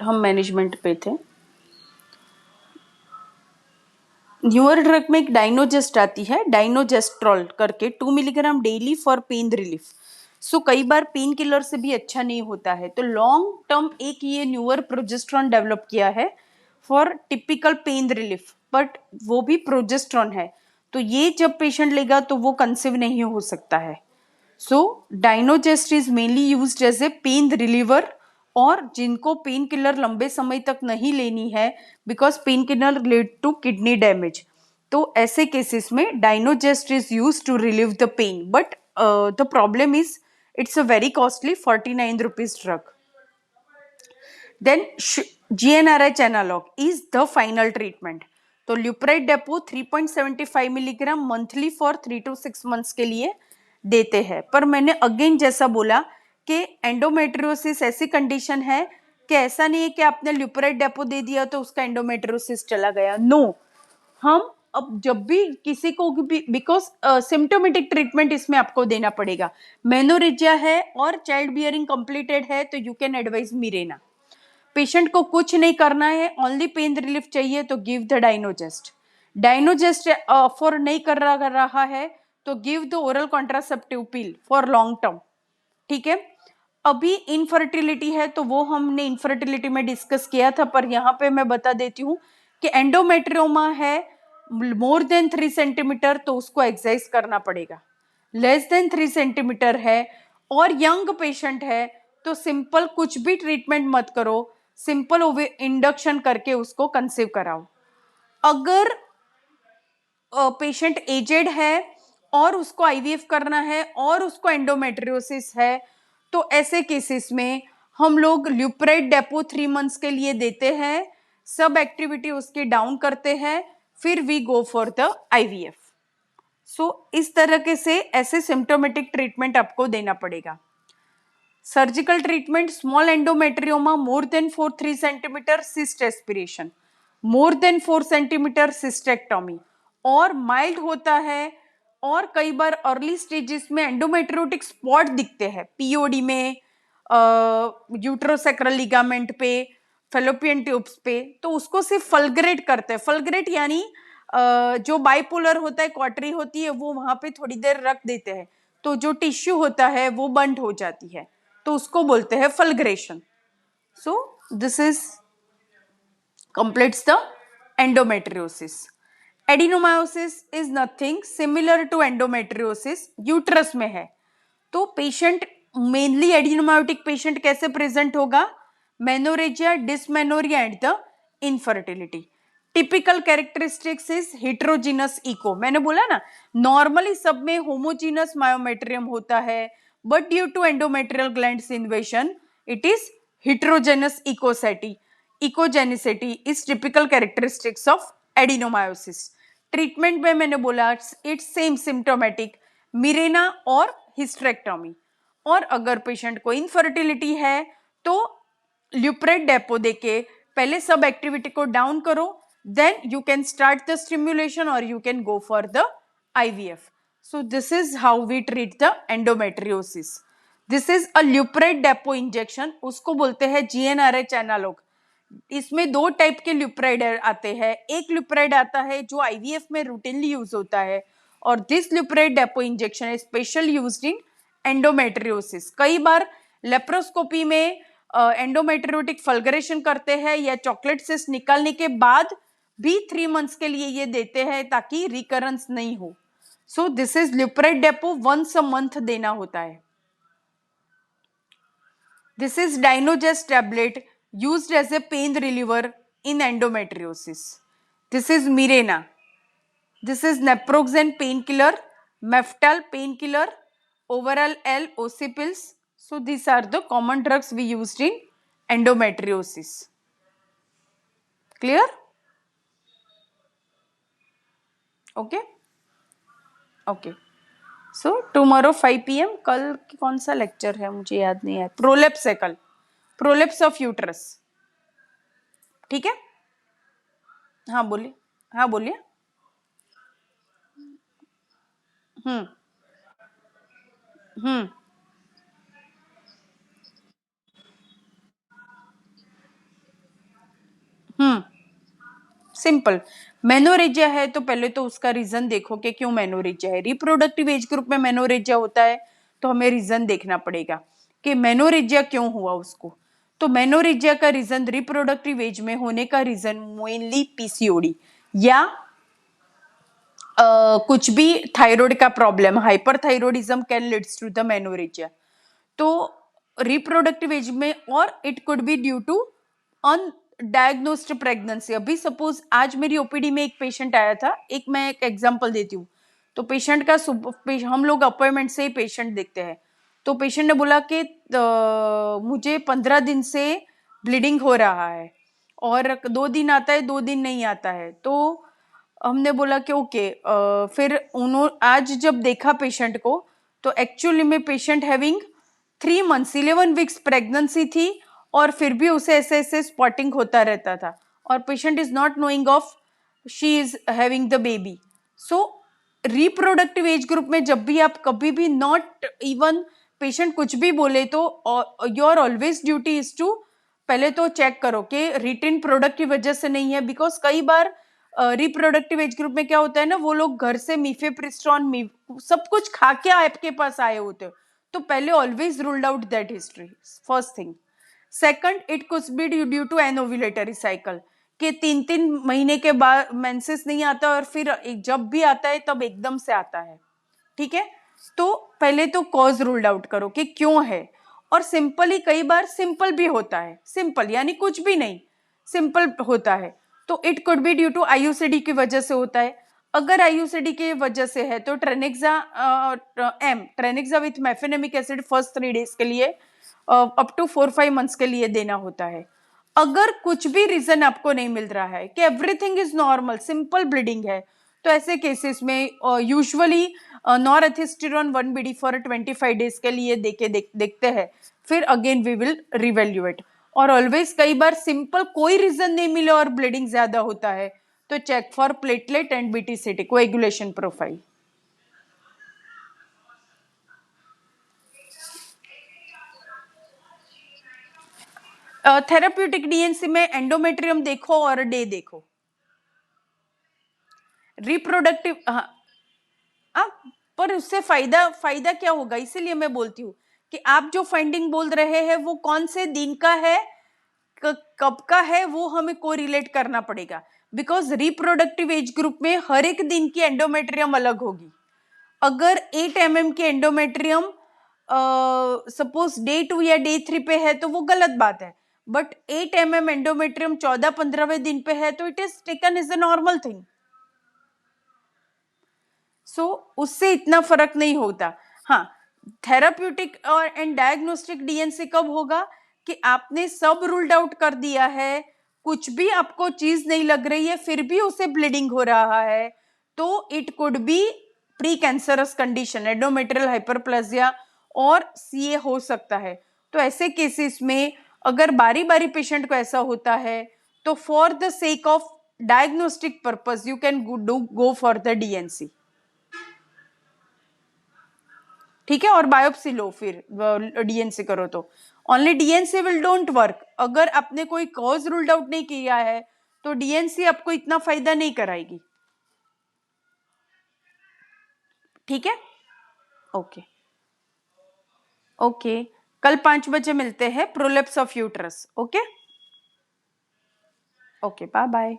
हम मैनेजमेंट पे थे। न्यूअर ड्रग में एक डाइनोजेस्ट आती है, डाइनोजेस्ट्रॉल करके 2 milligram daily for pain relief. So कई बार पेन किलर से भी अच्छा नहीं होता है, तो लॉन्ग टर्म एक ये न्यूअर प्रोजेस्ट्रॉन डेवलप किया है for typical pain relief, but वो भी प्रोजेस्ट्रॉन है, तो ये जब पेशेंट लेगा तो वो कंसीव नहीं हो सकता है। So dienogest is mainly used as a pain reliever, और जिनको पेन किलर लंबे समय तक नहीं लेनी है because pain killer lead to kidney damage, तो ऐसे केसेस में dienogest is use to relieve the pain, but the problem is it's a very costly 49 rupees drug. Then GnRH analog is the final treatment. तो lupride depot 3.75 milligram monthly for 3 to 6 months के लिए देते हैं। पर मैंने again जैसा बोला कि एंडोमेट्रियोसिस ऐसी कंडीशन है कि ऐसा नहीं है कि आपने ल्यूप्राइड डेपो दे दिया तो उसका एंडोमेट्रियोसिस चला गया। नो, हम अब जब भी किसी को भी, बिकॉज सिम्टोमेटिक ट्रीटमेंट इसमें आपको देना पड़ेगा। मेनोरेजिया है और चाइल्ड बियरिंग कंप्लीटेड है तो you can advise Mirena. Patient को कुछ नहीं करना है, ओनली पेन रिलीफ चाहिए तो गिव द डाइनोजेस्ट। डाइनोजेस्ट फॉर नहीं कर रहा है तो give the oral contraceptive pill for long term. ठीक है, अभी इनफर्टिलिटी है तो वो हमने इनफर्टिलिटी में डिस्कस किया था, पर यहाँ पे मैं बता देती हूँ कि एंडोमेट्रियोमा है मोर देन 3 सेंटीमीटर तो उसको एक्सरसाइज करना पड़ेगा, लेस देन 3 सेंटीमीटर है और यंग पेशेंट है तो सिंपल कुछ भी ट्रीटमेंट मत करो, सिंपल इंडक्शन करके उसको कंसीव कराओ। अगर पेशेंट एजेड है और उसको आईवीएफ करना है और उसको एंडोमेट्रियोसिस है तो ऐसे केसेस में हम लोग ल्यूप्राइड डेपो 3 मंथ्स के लिए देते हैं, सब एक्टिविटी उसकी डाउन करते हैं, फिर we go for the IVF. So इस तरह से ऐसे सिम्टोमेटिक ट्रीटमेंट आपको देना पड़ेगा। Surgical treatment small endometrioma more than 3 centimetre cyst aspiration, more than 4 centimetre cystectomy, और माइल्ड होता है और कई बार अर्ली स्टेजेस में एंडोमेट्रियोटिक स्पॉट दिखते हैं पीओडी में, यूट्रोसेक्रल लिगामेंट पे, फेलोपियन ट्यूब्स पे, तो उसको सिर्फ फलग्रेट करते हैं। फलग्रेट यानी जो बाइपोलर होता है, क्वार्टरी होती है, वो वहां पे थोड़ी देर रख देते हैं तो जो टिश्यू होता है वो बंट हो जाती है, तो उसको बोलते हैं fulguration. So this is completes the endometriosis. Adenomyosis is nothing similar to endometriosis, uterus में है। तो पेशेंट मेनली एडिनोमायोटिक पेशेंट कैसे प्रेजेंट होगा? Menorrhagia, dysmenorrhoea and the infertility. Typical characteristics is heterogeneous echo, मैंने बोला ना नॉर्मली सब में होमोजीनस मायोमेट्रियम होता है, but due to endometrial glands invasion it is heterogeneous इकोसेटी। Echogenicity is typical characteristics of adenomyosis. Treatment में मैंने बोला इट्स सेम सिम्टोमेटिक, मिरेना और हिस्टेरेक्टोमी। और अगर पेशेंट को इनफर्टिलिटी है तो ल्यूप्रेट डेपो देके पहले सब एक्टिविटी को डाउन करो, then you can start the stimulation और you can go for the IVF. So this is how we treat the endometriosis. This is a lupride depot injection, उसको बोलते हैं जीएनआरएच एनालॉग। इसमें दो टाइप के ल्यूप्राइड आते हैं, एक ल्यूप्राइड आता है जो आईवीएफ में रूटीनली यूज होता है, और this lupride depot injection is special used in endometriosis. कई बार लेप्रोस्कोपी में एंडोमेट्रियोटिक फल्गरेशन करते हैं या चॉकलेट सिस्ट निकालने के बाद भी 3 मंथ्स के लिए ये देते हैं ताकि रिकरेंस नहीं हो। So this is lupride depot, once a month देना होता है। This is Dynogest tablet used as a pain reliever in endometriosis. This is Mirena. This is naproxen painkiller, Meftal painkiller, Overall L Ocipils. So these are the common drugs we used in endometriosis. Clear? Okay. Okay. So tomorrow 5 PM। कल कौन सा lecture है मुझे याद नहीं है, prolapse है कल, प्रोलेप्स ऑफ यूट्रस। ठीक है, हाँ बोलिए, हाँ बोलिए। हम्म हम्म सिंपल। मेनोरेजिया है तो पहले तो उसका रीजन देखो कि क्यों मेनोरेजिया है। रिप्रोडक्टिव एज ग्रुप में मेनोरेजिया होता है तो हमें रीजन देखना पड़ेगा कि मेनोरेजिया क्यों हुआ उसको। तो मेनोरेजिया का रीजन, रिप्रोडक्टिव एज में होने का रीजन मेनली पीसीओडी या कुछ भी थायराइड का problem, hyperthyroidism can leads to the menorrhagia. तो रिप्रोडक्टिव एज में, और it could be due to undiagnosed pregnancy. अभी सपोज आज मेरी ओपीडी में एक पेशेंट आया था, मैं एक एग्जांपल देती हूँ। तो पेशेंट का हम लोग अपॉइंटमेंट से ही पेशेंट देखते हैं। तो पेशेंट ने बोला कि मुझे 15 दिन से ब्लीडिंग हो रहा है और 2 दिन आता है 2 दिन नहीं आता है। तो हमने बोला कि ओके। फिर उन्होंने आज जब देखा पेशेंट को तो एक्चुअली में patient having 3 months 11 weeks pregnancy थी और फिर भी उसे ऐसे ऐसे स्पॉटिंग होता रहता था और patient is not knowing of she is having the baby. So reproductive age group में जब भी आप कभी भी, नॉट इवन पेशेंट कुछ भी बोले तो your always duty is to पहले तो चेक करो कि रिटेन प्रोडक्ट की वजह से नहीं है। बिकॉज कई बार रिप्रोडक्टिव एज ग्रुप में क्या होता है ना, वो लोग घर से मीफेप्रिस्टोन सब कुछ खा के आपके पास आए होते हो। तो पहले always ruled out that history, first thing. Second, it could be due to anovulatory cycle कि 3-3 महीने के बाद मेंसेस नहीं आता और फिर जब भी आता है तब एकदम से आता है। ठीक है, तो पहले तो कॉज रूल्ड आउट करो कि क्यों है। और सिंपली कई बार सिंपल भी होता है, सिंपल यानी कुछ भी नहीं, सिंपल होता है। तो it could be due to IUCD की वजह से होता है। अगर आईयूसीडी की वजह से है तो Trenaxa with mefenamic acid first 3 days के लिए अप टू 4-5 मंथ्स के लिए देना होता है। अगर कुछ भी रीजन आपको नहीं मिल रहा है कि everything is normal, simple bleeding है, तो ऐसे केसेस में यूजुअली नॉरहेथिस्टेरोन 1 BD फॉर 25 डेज के लिए देखते हैं। फिर अगेन वी विल रिवेल्युएट। और ऑलवेज कई बार सिंपल कोई रीजन नहीं मिले और ब्लीडिंग ज्यादा होता है तो check for platelet and BTCT coagulation profile. Therapeutic DNC में एंडोमेट्रियम देखो और डे देखो। रिप्रोडक्टिव, पर उससे फायदा क्या होगा, इसीलिए मैं बोलती हूँ कि आप जो फाइंडिंग बोल रहे हैं वो कौन से दिन का है, कब का है, वो हमें कोरिलेट करना पड़ेगा। बिकॉज रिप्रोडक्टिव एज ग्रुप में हर एक दिन की एंडोमेट्रियम अलग होगी। अगर 8 mm की एंडोमेट्रियम सपोज डे 2 या डे 3 पे है तो वो गलत बात है। बट 8 mm एंडोमेट्रियम 14-15वें दिन पे है तो it is taken is a normal thing. So उससे इतना फर्क नहीं होता। हाँ, थेराप्यूटिक और एंड डायग्नोस्टिक डीएनसी कब होगा कि आपने सब रूल्ड आउट कर दिया है, कुछ भी आपको चीज नहीं लग रही है, फिर भी उसे ब्लीडिंग हो रहा है, तो it could B pre cancerous condition, endometrial hyperplasia और सीए हो सकता है। तो ऐसे केसेस में अगर बारी बारी पेशेंट को ऐसा होता है तो for the sake of diagnostic purpose you can go for the DNC. ठीक है, और बायोप्सी लो, फिर डीएनसी करो तो only DNC will don't work. अगर आपने कोई कॉज रूल्ड आउट नहीं किया है तो डीएनसी आपको इतना फायदा नहीं कराएगी। ठीक है, ओके ओके। कल 5 बजे मिलते हैं, prolapse of uterus. Okay okay, bye bye.